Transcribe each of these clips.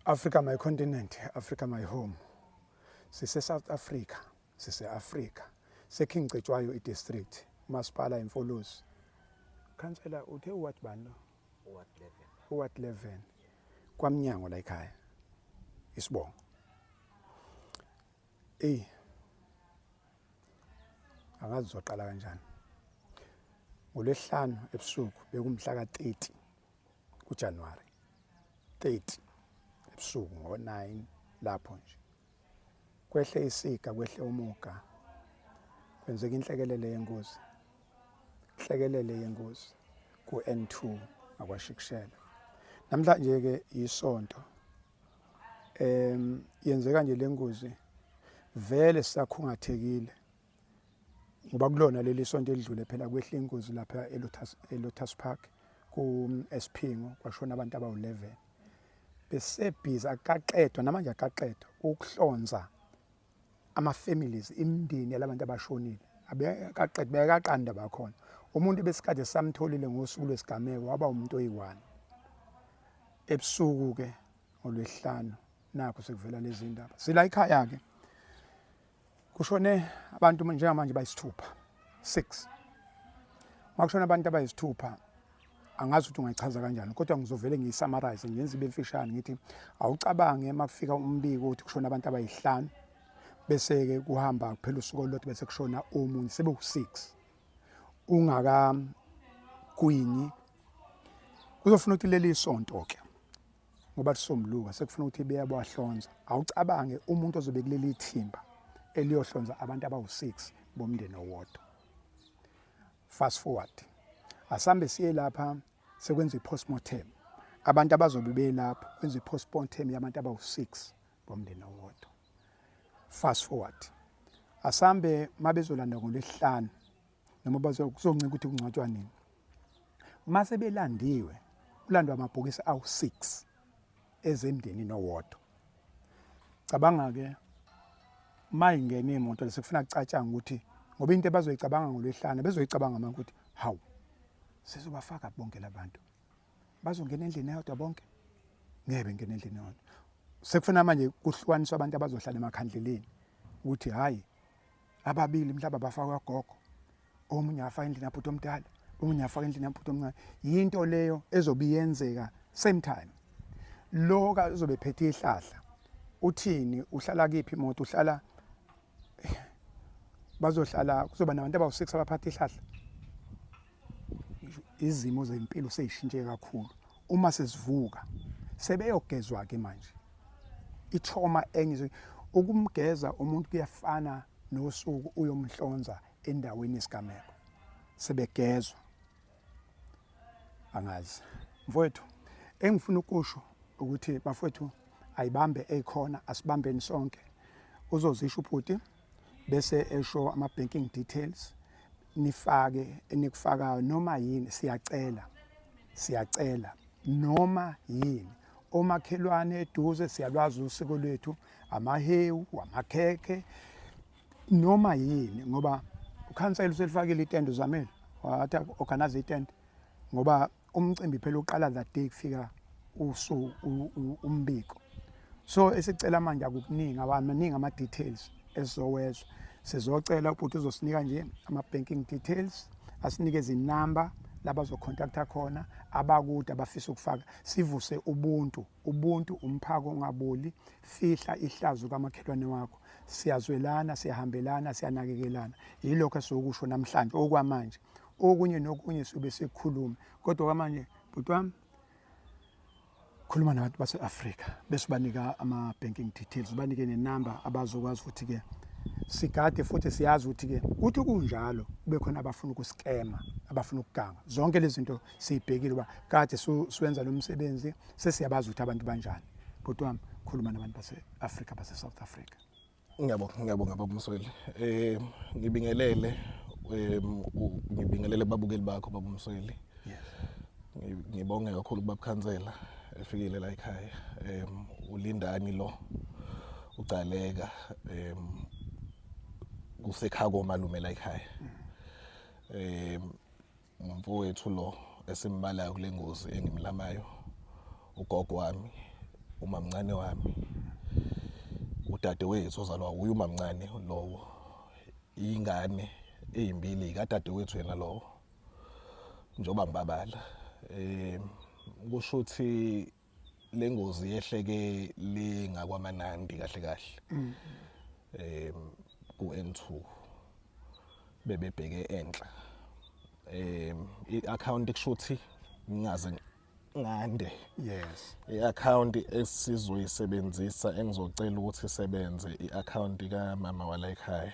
Africa my continent, Africa my home. Sise South Africa, sise Africa. Seking Cetshwayo idistrict, umasipala eMfolozi. Councillor uthe what bani? What 11. KwaMnyango la ekhaya. Isibongo. Angazi zoqala kanjani. ngoLwesihlanu ebusuku bekumhla ka30 kuJanuary 30 ebusuku ngo9 lapho nje kwehle isika kwehle umuga kwenzeka inhlekelele yengozi ku N2 akwashikishela namhlanje ke isonto yenzeka nje lengozi vele sisakhungathekile ngoba kulona leli sonto elidlule phela kwehle ingozi lapha eLotus Park ku Espingo kwashona abantu aba11 besebhiza akaqedwa namanje akaqedwa ukuhlonza ama families imindeni yalabantu abashonile abekaqedwa bekaqanda bakhona umuntu besikade samtholile ngosuku lwesigameko waba umuntu oyi1 ebusuku ke ngoLwesihlanu nakho sekuvela lezi ndaba sila ekhaya ke kushone abantu njengamanje bayisithupha 6 makushona abantu abayisithupha angazi ukuthi ungayichaza kanjani kodwa ngizovele ngiyisummarize ngenze ibemfishane ngithi awucabange makufika umbiko ukuthi kushona abantu abayi5 bese ke kuhamba kuphela usuku olodwa bese kushona omunye sebe u6 ungaka kwinyi kuzofuna ukuthi leli isonto ke ngoba lisomluka sekufuna ukuthi beyabahlonza awucabange umuntu ozobe kuleli ithimba eliyohlonza abantu abawu6 bomndeni owodwa fast forward asambe siye lapha sekwenza ipostmortem abantu abazobe belapha kwenza ipostmortem yabantu abawu6 bomndeni owodwa fast forward asambe mabezolanda ngoLwesihlanu noma bazoncika ukuthi kungcwatshwa nini mase belandiwe ulandwa amabhokisi awu6 ezemndeni owodwa cabanga ke mayingene imoto lesekufuna kucatshanga ukuthi ngoba into abazoyicabanga ngoLwesihlanu bezoyicabanga manje ukuthi hawu sizobafaka bonke labantu bazongena endlini eyodwa bonke ngeke ngene endlini eyodwa sekufuna manje kuhlukaniswa abantu abazohlala emakhandleleni ukuthi hayi ababili mhlaba bafaka gogo omunye afaka endlini yaphuthi omdala omunye afaka endlini yaphuthi omncane yinto leyo ezobiyenzeka same time lo ka uzobe phethe ihlahla uthini uhlala kiphi imoto uhlala bazohlala kuzoba nabantu abawu6 abaphatha ihlahla izimo zempilo seyishintshe kakhulu uma sesivuka sebeyogezwa ke manje itrauma enye ukumgeza umuntu kuyafana nosuku uyomhlonza endaweni yesigameko sebegezwa angazi mfowethu engifuna ukusho ukuthi bafowethu ayibambe ekhona asibambeni sonke uzozisho ubhuti bese esho ama banking details nifake enikufakayo noma yini siyacela noma yini omakhelwane eduze siyalwazi usiko lwethu amahewu amakhekhe noma yini ngoba ukhansela uselifakile itende uzamele wathi organize itende ngoba umcimbi phela uqala that day kufika umbiko so esicela manje akukuningi abaningi ama details esizowezwa sizocela ubhuti uzosinika nje ama banking details asinikeze inamba labazo contacta khona abakude abafisa ukufaka sivuse ubuntu umphako ongaboli fihla ihlazo kamakhelwane wakho siyazwelana siyahambelana siyanakekelana yilokho esokusho namhlanje okwamanje okunye nokunye sibe sekukhuluma kodwa kwamanje bhuti wami khuluma nabantu base-Africa bese banika ama banking details banike nenamba abazokwazi futhi ke sigade futhi siyazi ukuthi ke uthi kunjalo kube khona abafuna ukuskema abafuna ukuganga zonke lezi zinto siyibhekile ba kade siwenza lo msebenzi sesiyabazi ukuthi abantu banjani bhuti wami khuluma nabantu base-Africa base-South Africa. Ngiyabonga baba Msweli ngibingelele babukeli bakho baba Msweli. Yes. Ngibonge kakhulu baba Khansela efikile la ekhaya ulindani lo ucaleka kusekhako malume la ekhaya umfowethu lo esimbalayo kulengozi engimlamayo ugogo wami umamncane wami, udadewethu ozalwa uye umamncane lowo, ingane ezimbili kadadewethu yena lowo njengoba ngibabala. Kusho ukuthi lengozi yehleke lingakwaManandi kahle kahle. Ku N2 bebebheke enhla. I-account kushuthi ngingaze ngande. Yes. I-account esizoyisebenzisa engizocela ukuthi isebenze i-account kaMama wala ekhaya.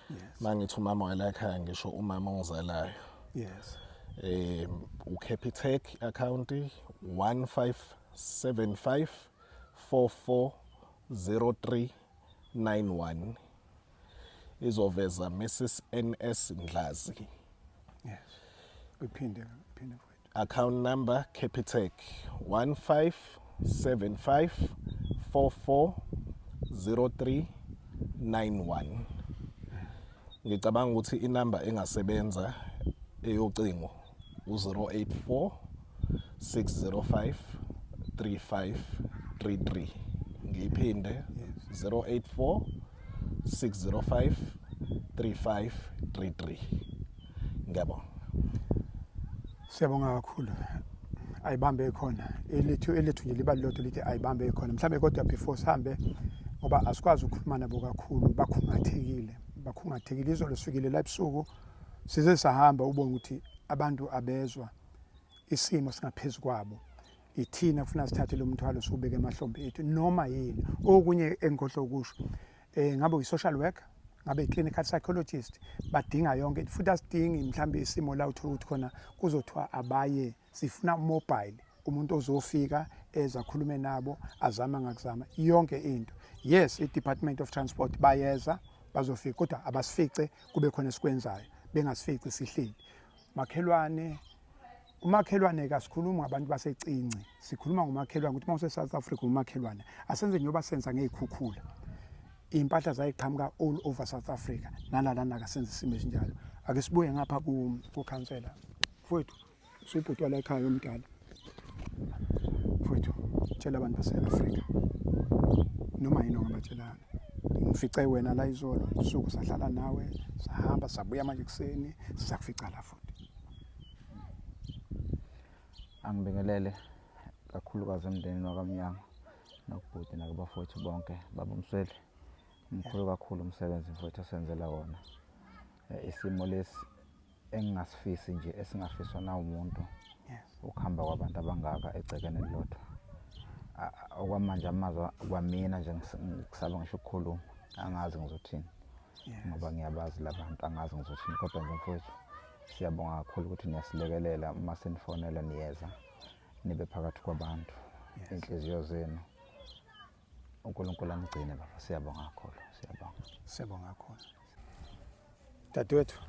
Yes. Mangithi umama wala ekhaya ngisho umama ongizalayo. Yes. uCapitec account 1575440391 izoveza Mrs NS Ndlazi. Yes. Uphinde futhi. Account number Capitec 1575440391. Ngicabanga ukuthi inamba engasebenza eyocingo u-084 605 3533. Ngiphinde 084 605 3533. Ngiyabonga. Siyabonga kakhulu. Ayibambe khona. Elethu nje libalulotho lithi ayibambe khona. Mhlambe kodwa before sihambe ngoba asikwazi ukukhuluma nabo kakhulu bakhungathekile izolo sifikile la ebusuku size sahamba ubone ukuthi abantu abezwa isimo singaphezulu kwabo. Ithina kufuna sithathe lo mthwalo sobeke emahlombe ethu noma yini okunye engikhohlo ukusho ngabe uyi-social worker ngabe i-clinical psychologist badinga yonke futhi asidingi mhlambe isimo la uthola ukuthi khona kuzothiwa abaye sifuna mobile umuntu ozofika ezakhulume nabo azama ngakuzama yonke into. Yes, i-Department of Transport bayeza bazofika kodwa abasifice kube khona esikwenzayo bengasifici sihleli. Umakhelwane kasikhuluma ngabantu basecinci, sikhuluma ngomakhelwane ukuthi mawuse South Africa umakhelwane asenze njengoba senza ngezikhukhula. Impahla zayiqhamuka all over South Africa nalana akasenze isimo esinjalo. Ake sibuye ngapha ku councilor. Mfowethu, usubhuti wala ekhaya omdala. Mfowethu, tshela abantu base-Africa. Noma yini ongabatshelana. Ngifice wena la izolo, usuku sahlala nawe, sahamba sabuya manje kuseni, sizakufica la futhi. Angibingelele kakhulukazi emndenini wakaMnyama nokubhuti nakubafowethu bonke babumswele. Mkhulu kakhulu umsebenzi mfowethu asenzela wona. Isimo lesi engingasifisi nje esingafiswa na umuntu. Ukuhamba kwabantu abangaka egcekeni lodwa. Okwamanje amazwe kwamina nje ngisaba ngisho ukukhuluma angazi ngizothini. Ngoba ngiyabazi labantu angazi ngizothini kodwa nje mfowethu siyabonga kakhulu ukuthi niyasilekelela uma senifonela niyeza nibe phakathi kwabantu. Inhliziyo zenu uNkulunkulu amgcine baba, siyabonga kakhulu, siyabonga kakhulu. Dadewethu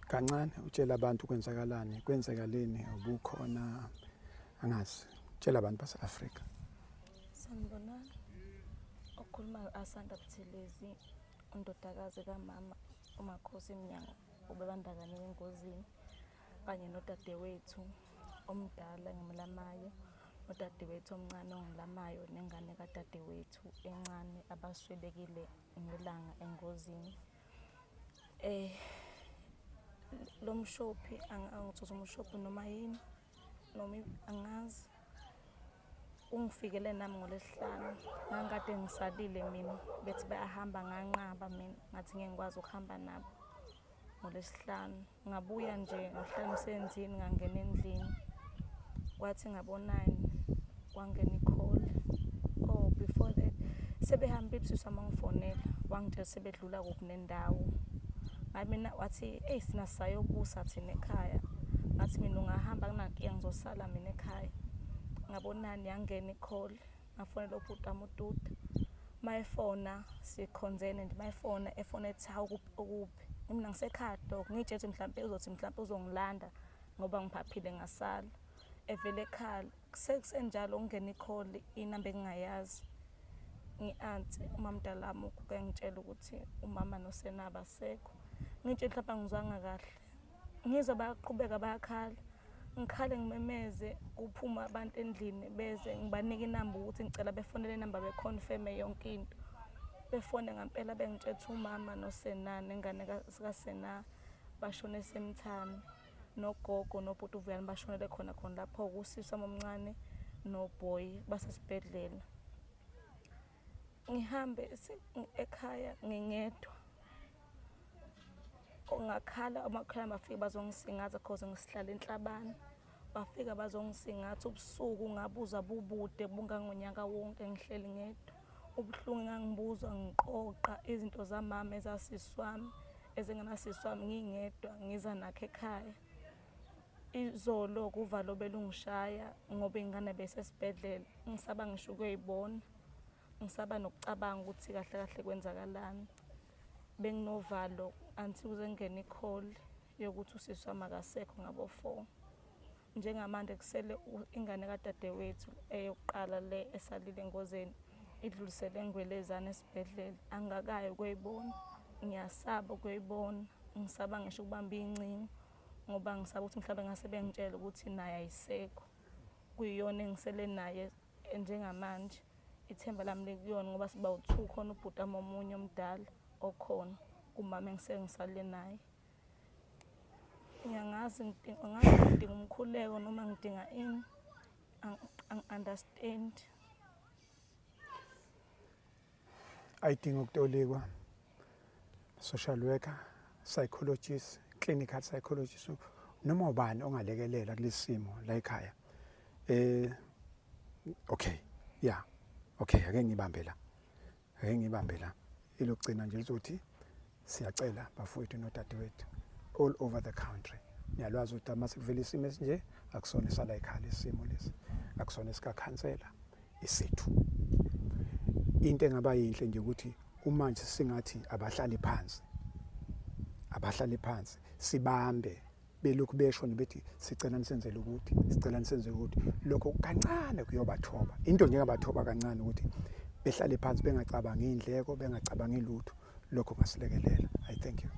kancane utshela abantu kwenzakaleni ubukhona angazi tshela abantu base-Africa. Sanibonani. Okhulumayo Asanda Buthelezi, undodakazi kaMama uMakhosi Mnyango ubebandakanye engozini kanye nodadewethu omdala ngimlamayo nodadewethu omncane ongilamayo nengane kadadewethu encane abaswelekile ngelanga engozini. Lo mshophi angithoza umshophi noma yini noma angazi ungifikele nami ngoLesihlanu ngangikade ngisalile mina bethi bayahamba nganqaba mina ngathi ngeke ngikwazi ukuhamba nabo ngoLesihlanu ngabuya nje ngohlala emsebenzini ngangena endlini kwathi ngabo9 kwangena i-call before that sebehamba ibusisa mangifonela wangitshela sebedlula kunendawo ngathi mina wathi sina sayobusa thina ekhaya ngathi mina ungahamba kunankinga ngizosala mina ekhaya ngabo9 yangena i-call ngafonela ubhuti amududa mayifona sikhonzene nje mayifona efona ethi ukuphi mina ngisekhaya dog ngitshethi mhlawumbe uzothi mhlawumbe uzongilanda ngoba ngiphaphile ngasala evele ekhaya sekusenjalo ungena i-call inamba engingayazi ngi-aunt umamdalami ukuke ngitshela ukuthi umama noSenaba sekho ngitshela mhlawumbe ngizwanga kahle ngizwe bayaqhubeka bayakhala ngikhale ngimemeze kuphuma abantu endlini beze ngibanike inamba ukuthi ngicela befonele inamba beconfirme yonke into. Befone ngampela bengitshela umama noSenani ingane kaSena bashone esemthami, nogogo nobhuti uVuyani bashonele khona lapho kusisa omncane noBoy basesibhedlela. Ngihambe ekhaya ngingedwa. Ngakhala amakhala bafika bazongisingatha cause ngisihlala enhlabani. Bafika bazongisingatha ubusuku ngabuza bubude bungangonyaka wonke ngihleli ngedwa. Ubuhlungu ngangibuzwa ngiqoqa izinto zamama ezasiswami ezingenasiswami ngingedwa ngiza nakhe ekhaya. Izolo kuvalo belungishaya ngoba ingane besesibhedlela ngisaba ngisho ukuyibona. Ngisaba nokucabanga ukuthi kahle kahle kwenzakalani. Benginovalo until kuze ngene i-call yokuthi usisi wami akasekho ngabo 4. Njengamanje kusele ingane kadadewethu eyokuqala le esalile engozeni idlulisele engwelezana esibhedlela. Angakayi ukuyibona. Ngiyasaba ukuyibona. Ngisaba ngisho ukubamba incingo ngoba ngisaba ukuthi mhlawumbe ngase bengitshela ukuthi naye ayisekho. Kuyiyona engisele naye njengamanje. Ithemba lami likuyona ngoba siba u2 khona ubhuti omunye omdala okhona umama engisengisale naye. Ngiyangazi ngidinga umkhuleko noma ngidinga ini understand. Ayidinga ukutolikwa. Social worker, psychologist, clinical psychologist noma ubani ongalekelela kulesimo la ekhaya. Okay, yeah. Okay, ake ngibambe la. Ilokugcina nje lizothi siyacela bafowethu nodadewethu all over the country. Niyalwazi ukuthi mase kuvela isimo esinje akusona esala ekhaya lesimo lesi. Akusona esikakhansela isethu. Into engaba yinhle nje ukuthi umanje singathi abahlali phansi sibambe belokhu besho bethi sicela nisenzele ukuthi lokho kancane kuyobathoba into nje ngabathoba kancane ukuthi behlale phansi bengacabangi indleko bengacabangi lutho lokho ngasilekelela. I thank you.